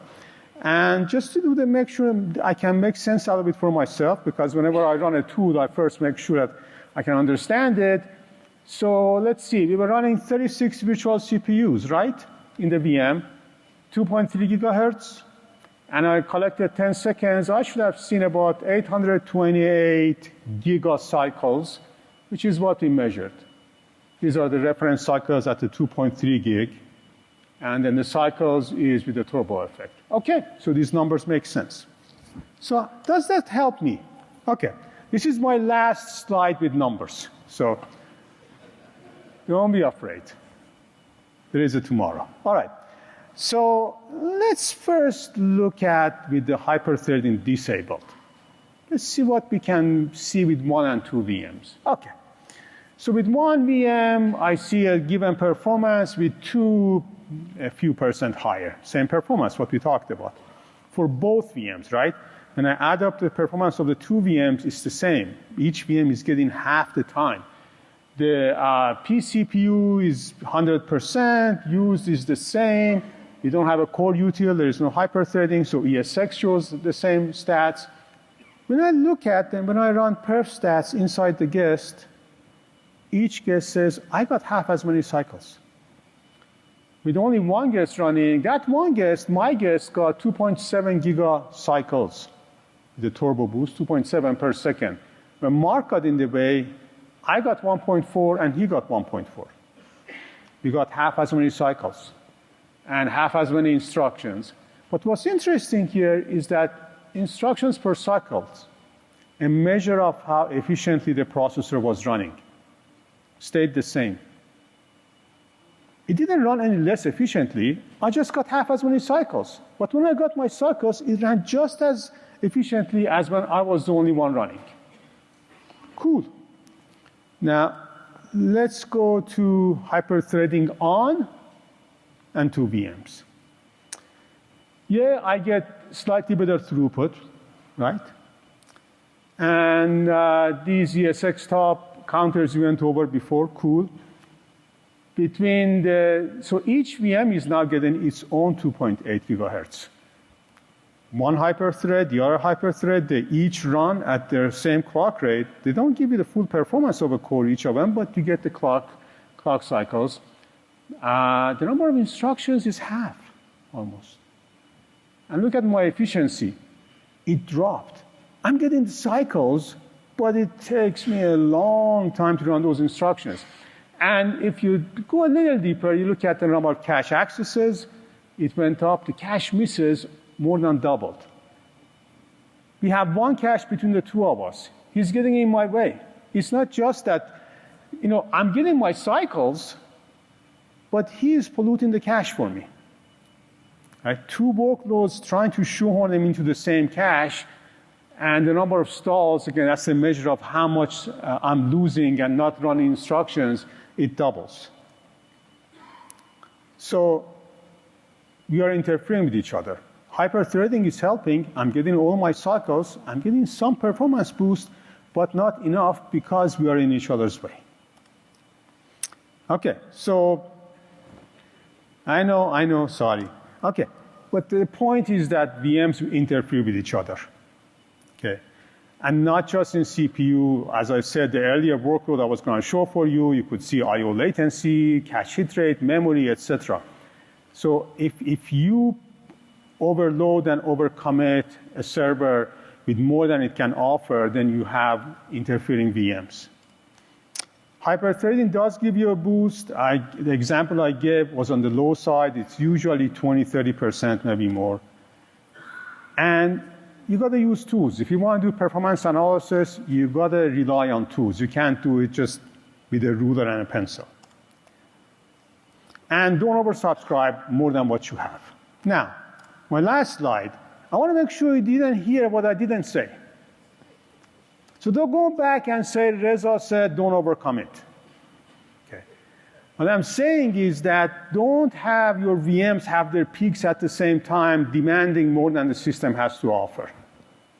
And just to make sure I can make sense out of it for myself, because whenever I run a tool, I first make sure that I can understand it. So let's see, we were running 36 virtual CPUs, right, in the VM, 2.3 gigahertz, and I collected 10 seconds. I should have seen about 828 gigacycles, which is what we measured. These are the reference cycles at the 2.3 gig, and then the cycles is with the turbo effect. Okay, so these numbers make sense. So does that help me? Okay, this is my last slide with numbers. So don't be afraid. There is a tomorrow. All right. So let's first look at with the hyper-threading disabled. Let's see what we can see with 1 and 2 VMs. Okay. So with one VM, I see a given performance. With two, a few % higher. Same performance, what we talked about. For both VMs, right? When I add up the performance of the two VMs, it's the same. Each VM is getting half the time. The pCPU is 100%, used is the same. We don't have a core util, there is no hyperthreading, so ESX shows the same stats. When I look at them, when I run perf stats inside the guest, each guest says, I got half as many cycles. With only one guest running, that one guest, my guest, got 2.7 giga cycles. The turbo boost, 2.7 per second. When Mark got in the way, I got 1.4 and he got 1.4. We got half as many cycles and half as many instructions. But what's interesting here is that instructions per cycle, a measure of how efficiently the processor was running, stayed the same. It didn't run any less efficiently. I just got half as many cycles. But when I got my cycles, it ran just as efficiently as when I was the only one running. Cool. Now, let's go to hyperthreading on and two VMs. Yeah, I get slightly better throughput, right? And these ESX top counters we went over before, cool. So each VM is now getting its own 2.8 gigahertz. One hyperthread, the other hyperthread, they each run at their same clock rate. They don't give you the full performance of a core, each of them, but you get the clock cycles. The number of instructions is half, almost. And look at my efficiency. It dropped. I'm getting the cycles, but it takes me a long time to run those instructions. And if you go a little deeper, you look at the number of cache accesses, it went up. The cache misses more than doubled. We have one cache between the two of us. He's getting in my way. It's not just that, I'm getting my cycles, but he is polluting the cache for me. Right? Two workloads trying to shoehorn them into the same cache, and the number of stalls, again, that's a measure of how much I'm losing and not running instructions, it doubles. So we are interfering with each other. Hyperthreading is helping. I'm getting all my cycles. I'm getting some performance boost, but not enough because we are in each other's way. OK, so I know, sorry. OK, but the point is that VMs interfere with each other. OK, and not just in CPU. As I said, the earlier workload I was going to show for you, you could see I/O latency, cache hit rate, memory, etc. So if you overload and overcommit a server with more than it can offer, then you have interfering VMs. Hyperthreading does give you a boost. The example I gave was on the low side. It's usually 20, 30%, maybe more. And you got to use tools. If you want to do performance analysis, you got to rely on tools. You can't do it just with a ruler and a pencil. And don't oversubscribe more than what you have. Now, my last slide, I want to make sure you didn't hear what I didn't say. So don't go back and say, Reza said, don't overcommit. Okay. What I'm saying is that don't have your VMs have their peaks at the same time, demanding more than the system has to offer.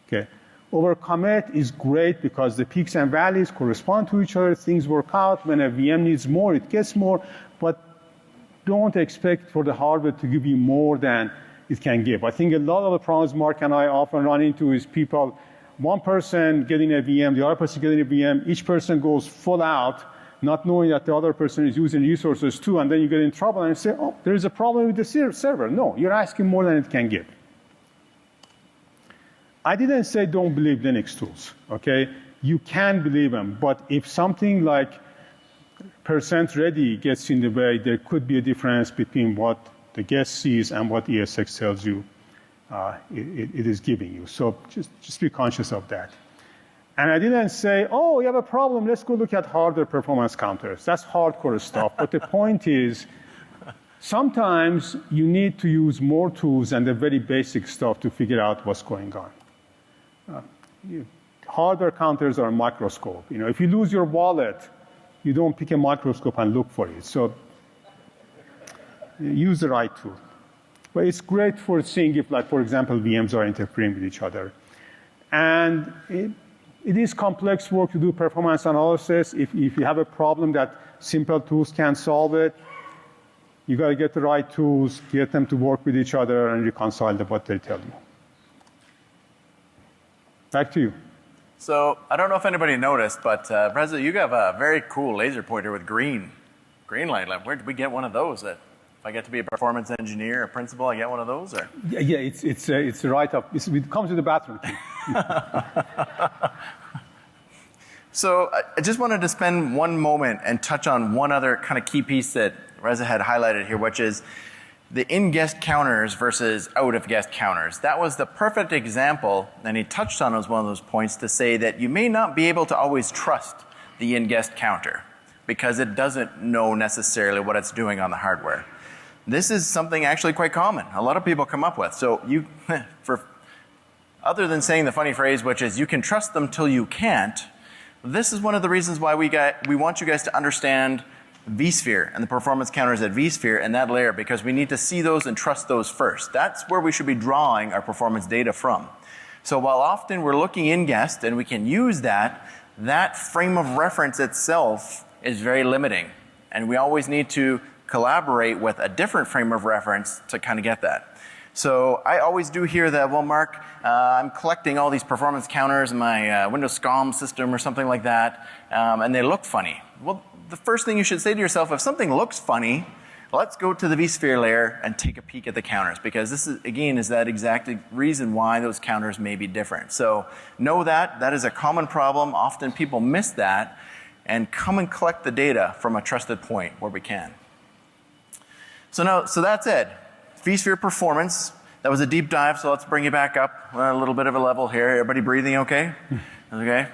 Okay. Overcommit is great because the peaks and valleys correspond to each other. Things work out. When a VM needs more, it gets more. But don't expect for the hardware to give you more than it can give. I think a lot of the problems Mark and I often run into is people, one person getting a VM, the other person getting a VM, each person goes full out, not knowing that the other person is using resources too, and then you get in trouble and say, oh, there is a problem with the server. No, you're asking more than it can give. I didn't say don't believe Linux tools, okay? You can believe them, but if something like %ready gets in the way, there could be a difference between what the guest sees and what ESX tells you it is giving you. So just be conscious of that. And I didn't say, oh, you have a problem, let's go look at hardware performance counters. That's hardcore stuff. But the point is, sometimes you need to use more tools than the very basic stuff to figure out what's going on. Hardware counters are a microscope. If you lose your wallet, you don't pick a microscope and look for it. So use the right tool. But it's great for seeing if, like, for example, VMs are interfering with each other. And it is complex work to do performance analysis. If you have a problem that simple tools can't solve it, you got to get the right tools, get them to work with each other, and reconcile what they tell you. Back to you. So I don't know if anybody noticed, but Reza, you have a very cool laser pointer with green light left. Where did we get one of those? If I get to be a performance engineer, a principal, I get one of those? Or? Yeah, it's right up. It comes with the bathroom key. So I just wanted to spend one moment and touch on one other kind of key piece that Reza had highlighted here, which is the in-guest counters versus out-of-guest counters. That was the perfect example, and he touched on it as one of those points to say that you may not be able to always trust the in-guest counter because it doesn't know necessarily what it's doing on the hardware. This is something actually quite common. A lot of people come up with. So other than saying the funny phrase, which is you can trust them till you can't, this is one of the reasons why we want you guys to understand vSphere and the performance counters at vSphere and that layer, because we need to see those and trust those first. That's where we should be drawing our performance data from. So while often we're looking in guest and we can use that, that frame of reference itself is very limiting. And we always need to collaborate with a different frame of reference to kind of get that. So I always do hear that, well, Mark, I'm collecting all these performance counters in my Windows SCOM system or something like that, and they look funny. Well, the first thing you should say to yourself, if something looks funny, let's go to the vSphere layer and take a peek at the counters, because this is, again, is that exact reason why those counters may be different. So know that. That is a common problem. Often people miss that, and come and collect the data from a trusted point where we can. So that's it. vSphere performance. That was a deep dive, so let's bring you back up a little bit of a level here. Everybody breathing okay? Okay.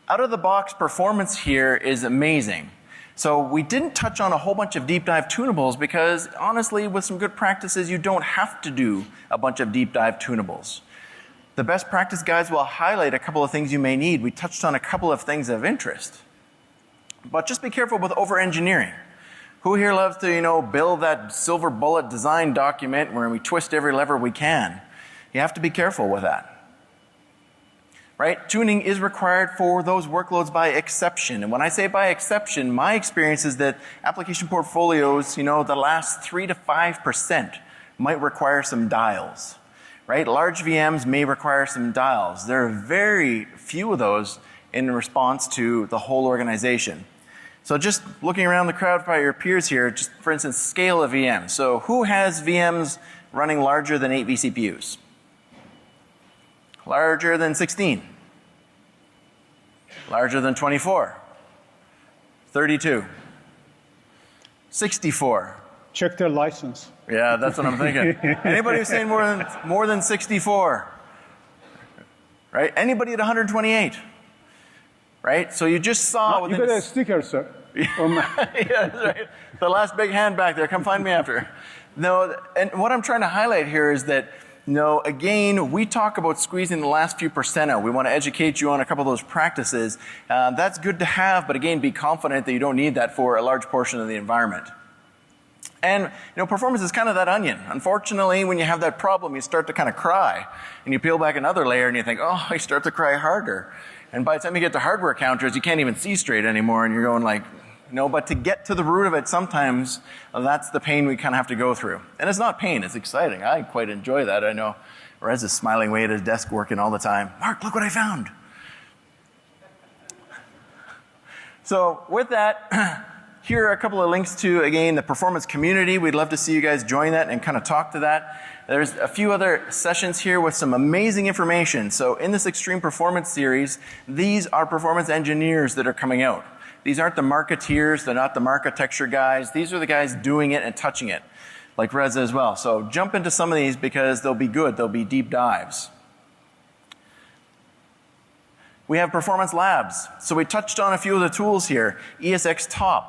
Out of the box performance here is amazing. So we didn't touch on a whole bunch of deep dive tunables because honestly, with some good practices, you don't have to do a bunch of deep dive tunables. The best practice guides will highlight a couple of things you may need. We touched on a couple of things of interest. But just be careful with over-engineering. Who here loves to, build that silver bullet design document where we twist every lever we can? You have to be careful with that. Right? Tuning is required for those workloads by exception. And when I say by exception, my experience is that application portfolios, the last 3 to 5% might require some dials. Right? Large VMs may require some dials. There are very few of those in response to the whole organization. So just looking around the crowd by your peers here, just for instance, scale of VMs. So who has VMs running larger than 8 vCPUs? Larger than 16? Larger than 24? 32? 64? Check their license. Yeah, that's what I'm thinking. Anybody who's saying more than 64? Right? Anybody at 128? Right? So you just saw... You got a sticker, sir. Yeah, that's right. The last big hand back there. Come find me after. No, and what I'm trying to highlight here is that, again, we talk about squeezing the last few percent out. We want to educate you on a couple of those practices. That's good to have, but again, be confident that you don't need that for a large portion of the environment. And, performance is kind of that onion. Unfortunately, when you have that problem, you start to kind of cry. And you peel back another layer and you think, oh, I start to cry harder. And by the time you get to hardware counters, you can't even see straight anymore. And you're going like, but to get to the root of it, sometimes that's the pain we kind of have to go through. And it's not pain, it's exciting. I quite enjoy that. I know Rez is smiling away at his desk working all the time. Mark, look what I found. So with that, here are a couple of links to, again, the performance community. We'd love to see you guys join that and kind of talk to that. There's a few other sessions here with some amazing information. So in this Extreme Performance series, these are performance engineers that are coming out. These aren't the marketeers, they're not the marketecture guys. These are the guys doing it and touching it, like Reza as well. So jump into some of these because they'll be good, they'll be deep dives. We have performance labs. So we touched on a few of the tools here. ESX Top.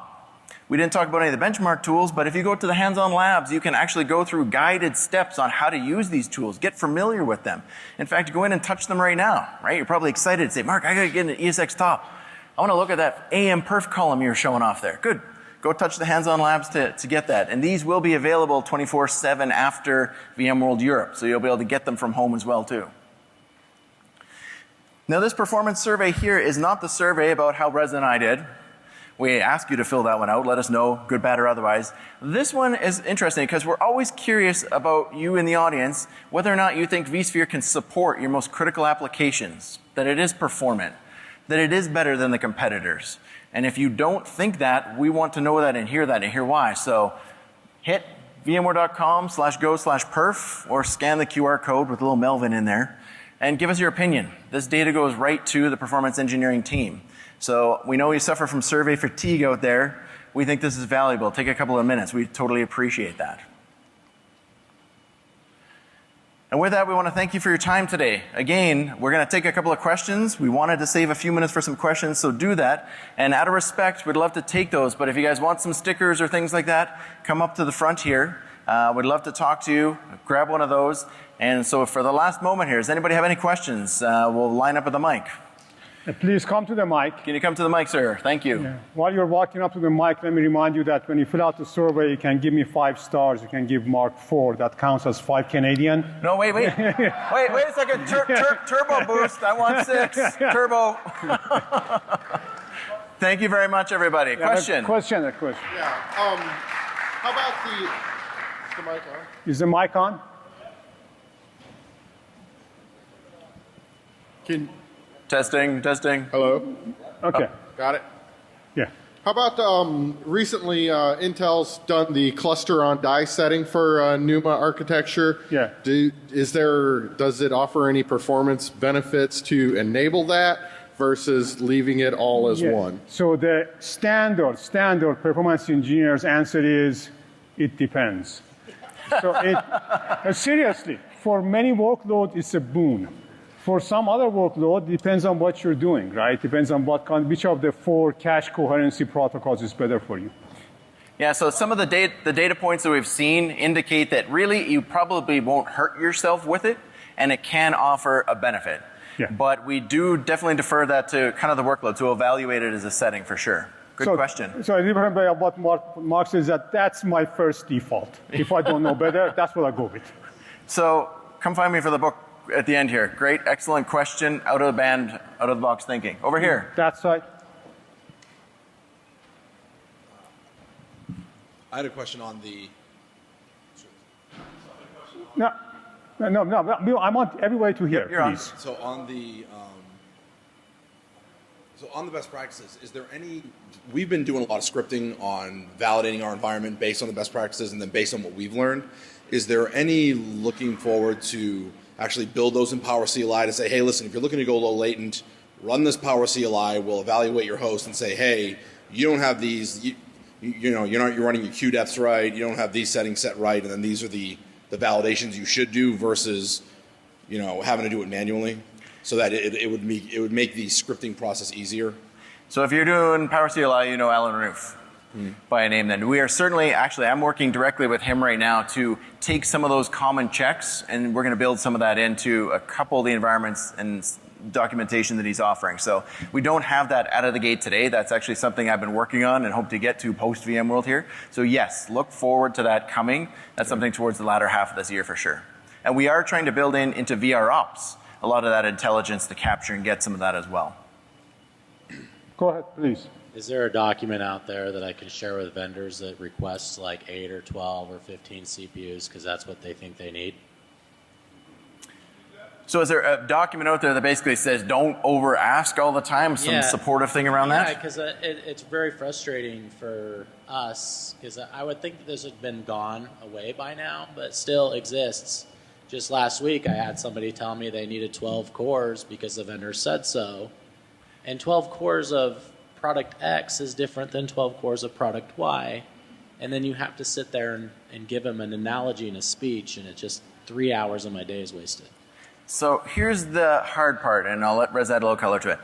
We didn't talk about any of the benchmark tools, but if you go to the hands-on labs, you can actually go through guided steps on how to use these tools, get familiar with them. In fact, go in and touch them right now, right? You're probably excited to say, Mark, I gotta get an ESX Top. I want to look at that AM perf column you're showing off there. Good. Go touch the hands-on labs to get that. And these will be available 24/7 after VMworld Europe, so you'll be able to get them from home as well too. Now this performance survey here is not the survey about how Reza and I did. We ask you to fill that one out. Let us know, good, bad, or otherwise. This one is interesting because we're always curious about you in the audience, whether or not you think vSphere can support your most critical applications, that it is performant, that it is better than the competitors. And if you don't think that, we want to know that and hear why. So hit vmware.com/go/perf or scan the QR code with a little Melvin in there and give us your opinion. This data goes right to the performance engineering team. So we know you suffer from survey fatigue out there. We think this is valuable. Take a couple of minutes. We totally appreciate that. And with that, we want to thank you for your time today. Again, we're going to take a couple of questions. We wanted to save a few minutes for some questions, so do that. And out of respect, we'd love to take those. But if you guys want some stickers or things like that, come up to the front here. We'd love to talk to you. Grab one of those. And so for the last moment here, does anybody have any questions? We'll line up at the mic. Please come to the mic. Can you come to the mic, sir? Thank you. Yeah. While you're walking up to the mic, let me remind you that when you fill out the survey, you can give me 5 stars. You can give Mark 4. That counts as 5 Canadian. No, wait. wait a second. Turbo boost. I want 6. Turbo. Thank you very much, everybody. Yeah, Question? A question. Yeah. How about the mic on? Is the mic on? Testing. Hello. Okay. Got it. Yeah. How about recently Intel's done the cluster on die setting for NUMA architecture? Yeah. Does it offer any performance benefits to enable that versus leaving it all as one? So the standard performance engineer's answer is, it depends. So seriously, for many workload, it's a boon. For some other workload, depends on what you're doing, right? Depends on which of the 4 cache coherency protocols is better for you. Yeah, so some of the data points that we've seen indicate that really you probably won't hurt yourself with it, and it can offer a benefit. Yeah. But we do definitely defer that to kind of the workload, to evaluate it as a setting for sure. Good question. So remember what Mark says, that's my first default. If I don't know better, that's what I go with. So come find me for the book at the end here. Great, excellent question. Out of the box thinking. Over here. That side. I had a question on the. No, I want everybody to hear, You're please. on. So on the best practices, is there any? We've been doing a lot of scripting on validating our environment based on the best practices and then based on what we've learned. Is there any looking forward to actually build those in Power CLI to say, hey, listen, if you're looking to go low latent, run this Power CLI. We'll evaluate your host and say, hey, you don't have these. You're running your queue depths right. You don't have these settings set right, and then these are the validations you should do versus, having to do it manually, so that it would make the scripting process easier. So if you're doing Power CLI, you know Alan Roof by name then. We are certainly, actually, I'm working directly with him right now to take some of those common checks, and we're going to build some of that into a couple of the environments and documentation that he's offering. So we don't have that out of the gate today. That's actually something I've been working on and hope to get to post VMworld here. So yes, look forward to that coming. That's something towards the latter half of this year for sure. And we are trying to build into VR Ops a lot of that intelligence to capture and get some of that as well. Go ahead, please. Is there a document out there that I can share with vendors that requests like 8 or 12 or 15 CPUs because that's what they think they need? So is there a document out there that basically says don't over ask all the time, some supportive thing around that? Yeah, because it's very frustrating for us because I would think that this had been gone away by now, but still exists. Just last week I had somebody tell me they needed 12 cores because the vendor said so. And 12 cores of product X is different than 12 cores of product Y. And then you have to sit there and give them an analogy and a speech, and it's just 3 hours of my day is wasted. So here's the hard part, and I'll let Rez add a little color to it.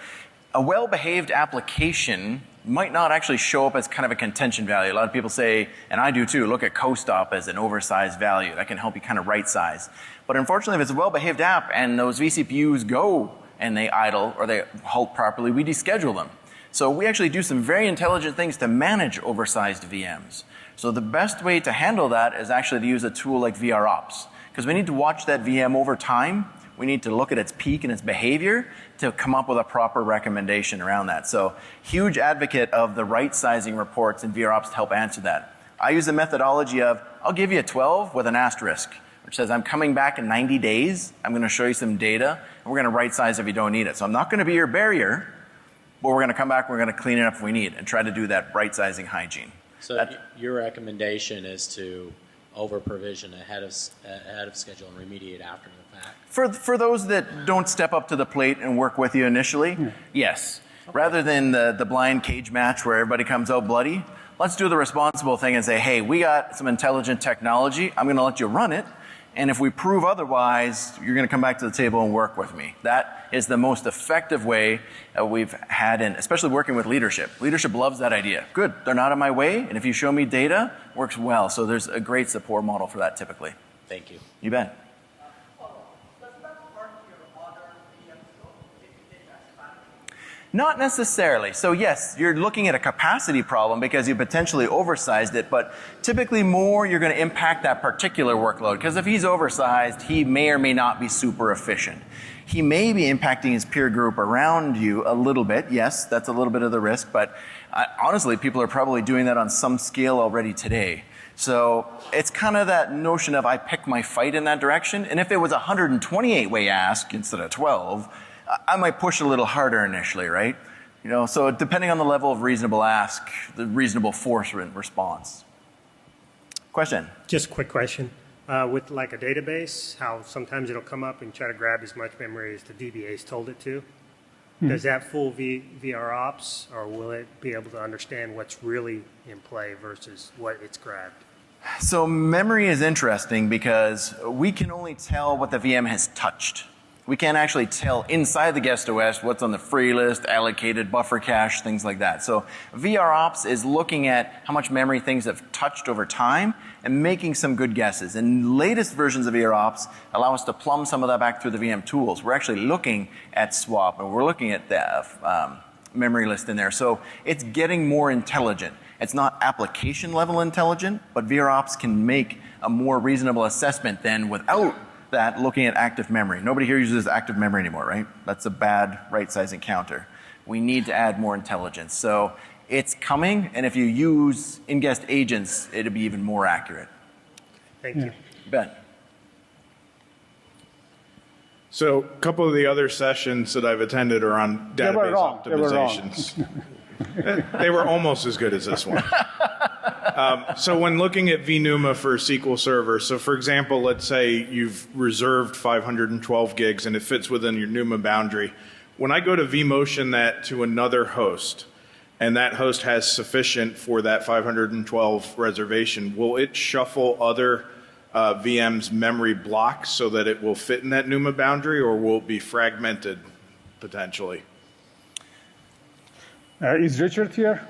A well-behaved application might not actually show up as kind of a contention value. A lot of people say, and I do too, look at co-stop as an oversized value. That can help you kind of right size. But unfortunately, if it's a well-behaved app and those vCPUs go and they idle or they halt properly, we deschedule them. So we actually do some very intelligent things to manage oversized VMs. So the best way to handle that is actually to use a tool like VROps, because we need to watch that VM over time. We need to look at its peak and its behavior to come up with a proper recommendation around that. So huge advocate of the right sizing reports and VROps to help answer that. I use the methodology of, I'll give you a 12 with an asterisk, which says I'm coming back in 90 days. I'm going to show you some data, and we're going to right size if you don't need it. So I'm not going to be your barrier, but we're going to come back, we're going to clean it up if we need, and try to do that right sizing hygiene. So your recommendation is to over provision ahead of schedule and remediate after the fact? For those that don't step up to the plate and work with you initially, yes. Okay. Rather than the blind cage match where everybody comes out bloody, let's do the responsible thing and say, hey, we got some intelligent technology. I'm going to let you run it. And if we prove otherwise, you're going to come back to the table and work with me. That is the most effective way we've had, in, especially working with leadership. Leadership loves that idea. Good, they're not in my way, and if you show me data, works well. So there's a great support model for that typically. Thank you. You bet. Not necessarily. So yes, you're looking at a capacity problem because you potentially oversized it, but typically more you're going to impact that particular workload, because if he's oversized, he may or may not be super efficient. He may be impacting his peer group around you a little bit. Yes, that's a little bit of the risk, but honestly, people are probably doing that on some scale already today. So it's kind of that notion of I pick my fight in that direction, and if it was a 128-way ask instead of 12, I might push a little harder initially, right? You know, so depending on the level of reasonable ask, the reasonable force response. Question? Just a quick question. With like a database, how sometimes it'll come up and try to grab as much memory as the DBA's told it to. Does that fool VROps, or will it be able to understand what's really in play versus what it's grabbed? So memory is interesting because we can only tell what the VM has touched. We can't actually tell inside the guest OS what's on the free list, allocated, buffer cache, things like that. So VROps is looking at how much memory things have touched over time and making some good guesses. And latest versions of VROps allow us to plumb some of that back through the VM tools. We're actually looking at swap, and we're looking at the memory list in there. So it's getting more intelligent. It's not application level intelligent, but VROps can make a more reasonable assessment than without that looking at active memory. Nobody here uses active memory anymore, right? That's a bad right sizing counter. We need to add more intelligence. So it's coming, and if you use in-guest agents, it'll be even more accurate. Thank you. Ben. So a couple of the other sessions that I've attended are on database optimizations. They were almost as good as this one. So when looking at vNUMA for SQL Server, so for example, let's say you've reserved 512 gigs and it fits within your NUMA boundary. When I go to vMotion that to another host, and that host has sufficient for that 512 reservation, will it shuffle other VM's memory blocks so that it will fit in that NUMA boundary, or will it be fragmented potentially? Is Richard here?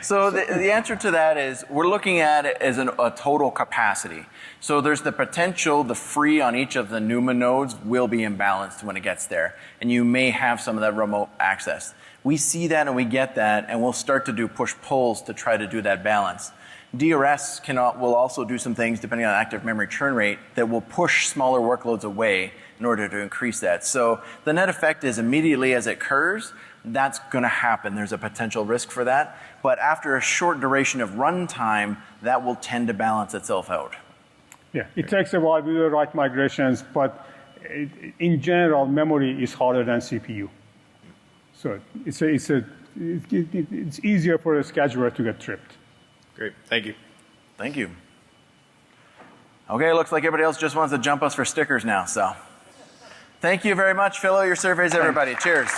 So the answer to that is we're looking at it as a total capacity. So there's the potential, the free on each of the NUMA nodes will be imbalanced when it gets there. And you may have some of that remote access. We see that and we get that, and we'll start to do push-pulls to try to do that balance. DRS will also do some things, depending on active memory churn rate, that will push smaller workloads away in order to increase that. So the net effect is immediately as it occurs, that's going to happen. There's a potential risk for that. But after a short duration of runtime, that will tend to balance itself out. Yeah, it takes a while to do the right migrations, but in general, memory is harder than CPU. So it's easier for a scheduler to get tripped. Great, thank you. Thank you. Okay, looks like everybody else just wants to jump us for stickers now, so. Thank you very much. Fill out your surveys, everybody. Cheers.